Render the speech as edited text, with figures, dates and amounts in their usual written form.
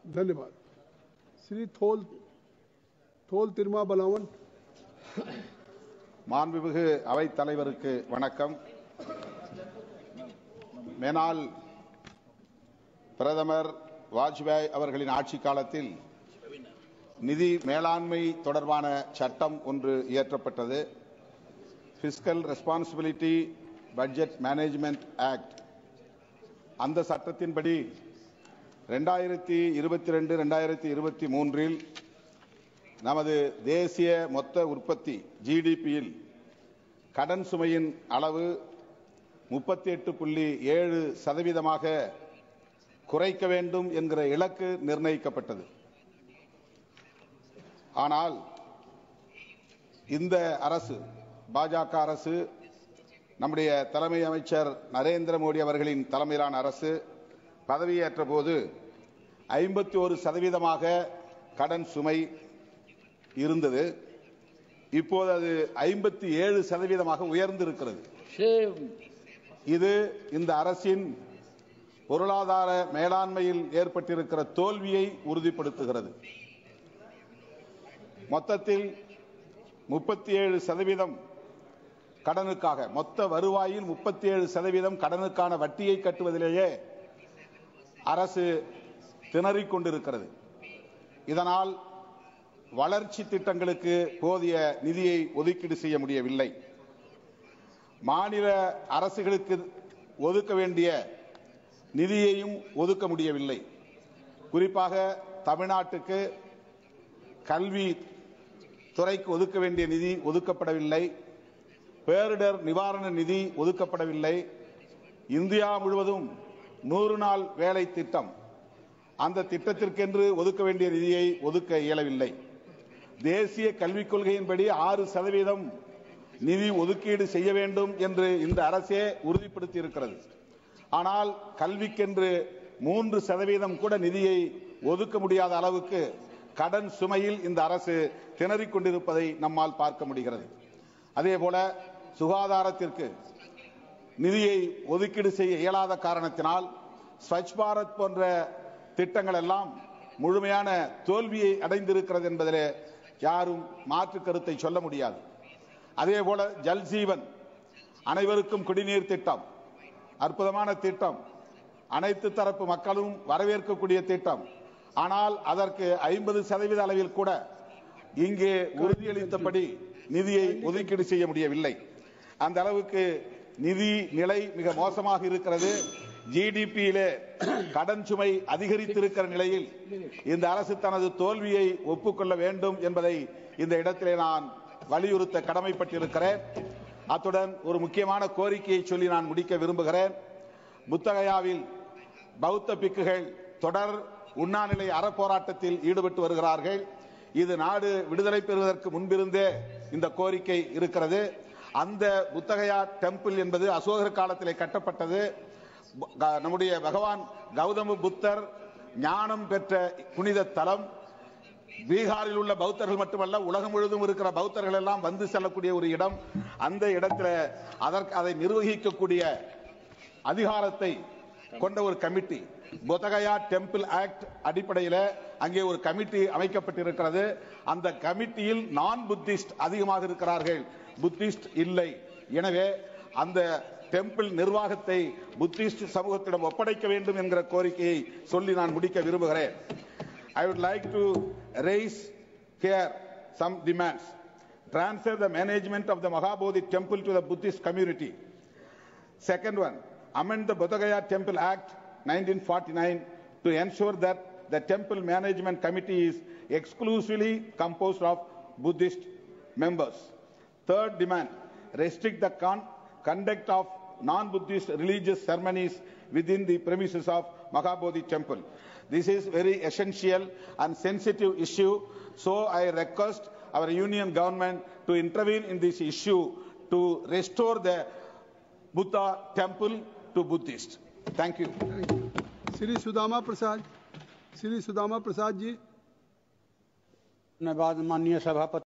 धन्यवाद। श्री थोल तिरमा बलावन। மாண்புமிகு அவைத் தலைவருக்கு வணக்கம். மேனால் பிரதமர் வாஜ்பாய் அவர்களின் ஆட்சி காலத்தில் நிதி மேலாண்மை தொடர்பான சட்டம் ஒன்று இயற்றப்பட்டது. Fiscal responsibility budget management act. அந்த சட்டத்தின்படி 2022-2023 நமது தேசிய மொத்த உற்பத்தி ஜிடிபியில் கடன் சுமையின் அளவு 38.7% குறைக்க வேண்டும் என்கிற இலக்கு நிர்ணயிக்கப்பட்டது. ஆனால் இந்த அரசு, பாஜக அரசு, நம்முடைய தலைமை அமைச்சர் நரேந்திர மோடி அவர்களின் தலைமையிலான அரசு பதவியேற்ற போது 51% கடன் சுமை இருந்தது. இப்போது அது 57% உயர்ந்திருக்கிறது. இது இந்த அரசின் பொருளாதார மேலாண்மையில் ஏற்பட்டிருக்கிற தோல்வியை உறுதிப்படுத்துகிறது. மொத்தத்தில் 37% கடனுக்காக, மொத்த வருவாயில் 37% கடனுக்கான வட்டியை கட்டுவதிலேயே அரசு திணறிக் கொண்டிருக்கிறது. இதனால் வளர்ச்சி திட்டங்களுக்கு போதிய நிதியை ஒதுக்கீடு செய்ய முடியவில்லை. மாநில அரசுகளுக்கு ஒதுக்க வேண்டிய நிதியையும் ஒதுக்க முடியவில்லை. குறிப்பாக தமிழ்நாட்டுக்கு கல்வி துறைக்கு ஒதுக்க வேண்டிய நிதி ஒதுக்கப்படவில்லை. பேரிடர் நிவாரண நிதி ஒதுக்கப்படவில்லை. இந்தியா முழுவதும் 100 நாள் வேலை திட்டம், அந்த திட்டத்திற்கென்று ஒதுக்க வேண்டிய நிதியை ஒதுக்க இயலவில்லை. தேசிய கல்விக் கொள்கையின்படி 6% நிதி ஒதுக்கீடு செய்ய வேண்டும் என்று இந்த அரசே உறுதிப்படுத்தி இருக்கிறது. ஆனால் கல்விக்கென்று 3% கூட நிதியை ஒதுக்க முடியாத அளவுக்கு கடன் சுமையில் இந்த அரசு திணறிக் கொண்டிருப்பதை நம்மால் பார்க்க முடிகிறது. அதேபோல சுகாதாரத்திற்கு நிதியை ஒதுக்கீடு செய்ய இயலாத காரணத்தினால் ஸ்வச் பாரத் போன்ற திட்டங்கள் எல்லாம் முழுமையான தோல்வியை அடைந்திருக்கிறது என்பதிலே யாரும் மாற்று கருத்தை சொல்ல முடியாது. அதேபோல ஜல் ஜீவன், அனைவருக்கும் குடிநீர் திட்டம், அற்புதமான திட்டம், அனைத்து தரப்பு மக்களும் வரவேற்கக்கூடிய திட்டம். ஆனால் அதற்கு 50% அளவில் கூட இங்கே உறுதியளித்தபடி நிதியை ஒதுக்கீடு செய்ய முடியவில்லை. அந்த அளவுக்கு நிதி நிலை மிக மோசமாக இருக்கிறது. ஜிடிபியிலே கடன் சுமை அதிகரித்திருக்கிற நிலையில் இந்த அரசு தனது தோல்வியை ஒப்புக்கொள்ள வேண்டும் என்பதை இந்த இடத்திலே நான் வலியுறுத்த கடமைப்பட்டிருக்கிறேன். அத்துடன் ஒரு முக்கியமான கோரிக்கையை சொல்லி நான் முடிக்க விரும்புகிறேன். புத்தகயாவில் பௌத்த பிக்குகள் தொடர் உண்ணாநிலை அறப்போராட்டத்தில் ஈடுபட்டு வருகிறார்கள். இது நாடு விடுதலை பெறுவதற்கு முன்பிருந்தே இந்த கோரிக்கை இருக்கிறது. அந்த புத்தகயா டெம்பிள் என்பது அசோகர் காலத்திலே கட்டப்பட்டது. நம்முடைய பகவான் கௌதம புத்தர் ஞானம் பெற்ற புனித தலம். பீகாரில் உள்ள பௌத்தர்கள் மட்டுமல்ல, உலகம் முழுவதும் இருக்கிற பௌத்தர்கள் எல்லாம் வந்து செல்லக்கூடிய ஒரு இடம். அந்த இடத்தில் அதை நிர்வகிக்கக்கூடிய அதிகாரத்தை கொண்ட ஒரு கமிட்டி, புத்தகயா டெம்பிள் ஆக்ட் அடிப்படையில் அங்கே ஒரு கமிட்டி அமைக்கப்பட்டிருக்கிறது. அந்த கமிட்டியில் நான் புத்திஸ்ட் அதிகமாக இருக்கிறார்கள், புத்திஸ்ட் இல்லை. எனவே அந்த டெம்பிள் நிர்வாகத்தை புத்திஸ்ட் சமூகத்திடம் ஒப்படைக்க வேண்டும் என்கிற கோரிக்கையை சொல்லி நான் முடிக்க விரும்புகிறேன். I would like to raise here some demands. Transfer the management of the Mahabodhi temple to the Buddhist community. Second one, amend the Bodh Gaya Temple Act 1949 to ensure that the temple management committee is exclusively composed of Buddhist members. Third demand, restrict the conduct of non-Buddhist religious ceremonies within the premises of Mahabodhi temple. This is very essential and sensitive issue, so I request our union government to intervene in this issue to restore the Buddha temple to Buddhists. Thank you. Shri Sudama Prasad ji. धन्यवाद माननीय सभापति।